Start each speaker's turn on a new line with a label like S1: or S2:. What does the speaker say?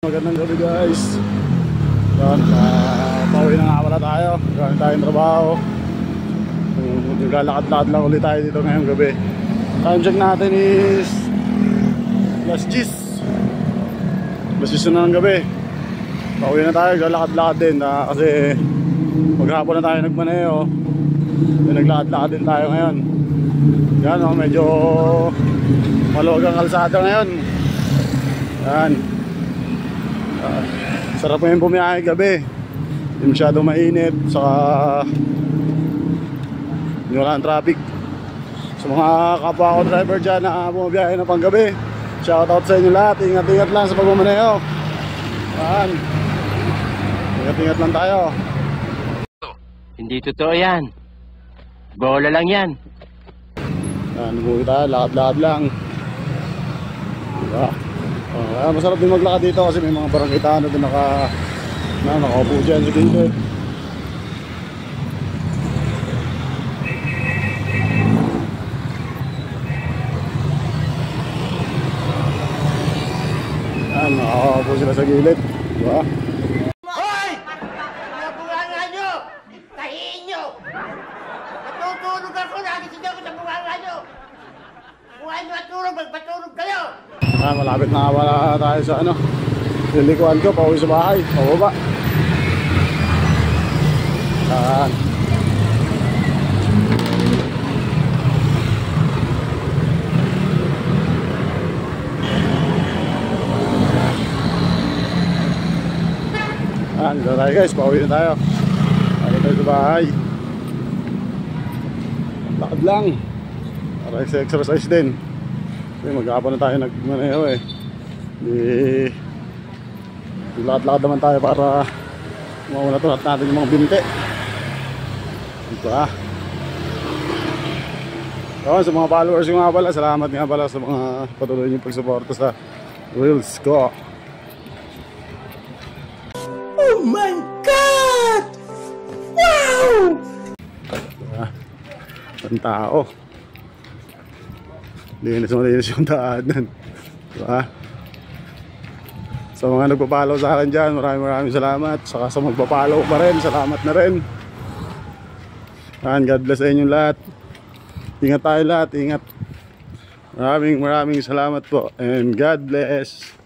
S1: Magandang gabi guys. Yan, pauwi na nga pala tayo. Galing tayong trabaho. Naglalakad-lakad lang ulit tayo dito ngayong gabi. Time check natin is +10 na ng gabi. Pauwi na tayo, naglalakad-lakad din kasi maghapon na tayo nagmaneho. Naglakad-lakad din tayo ngayon. Yan o, medyo maluwag ang kalsada ngayon. Yan. Sarap ngayon bumiyahe gabi. Hindi masyadong mainit. Saka hindi wala ang traffic. Sa mga kapwa ko driver dyan na bumabiyahe na pang gabi, shoutout sa inyo lahat. Ingat-ingat lang sa pagmamaneho. Yan. Ingat-ingat lang tayo.
S2: Hindi totoo yan. Bola lang yan.
S1: Yan, buhay tayo. Lakad-lakad lang. Diba? Masarap din maglakad dito kasi may mga barangay na din nakaupo dyan sa gilid. Yan, nakaupo sila sa gilid, diba?
S3: Hoy! Mga bunganga nyo! Tahiin nyo! Matutulog ako, nagising ako sa bunganga nyo! Kung ano matulog, magpatulog kayo!
S1: Malapit na wala tayo sa lilikuan ko, pauwi sa bahay, pababa. Yan. Yan, dito tayo guys, pauwi na tayo. Pauwi tayo sa bahay. Lakad lang para exercise din. Kasi maghapon na tayo nagmaneho eh. Lakad-lakad naman tayo para mauna-tunat natin yung mga binte. Diba? So, sa mga followers yung nga pala, salamat nga pala sa mga patuloy niyong pagsuporta sa Reels ko.
S3: Oh my God! Wow!
S1: Diba? Ang tao. Linis yung daanan. Diba? Sa mga nagpapalaw sa akin dyan, maraming salamat. Saka sa magpapalaw pa rin, salamat na rin. God bless sa inyong lahat. Ingat tayo lahat, ingat. Maraming salamat po. And God bless.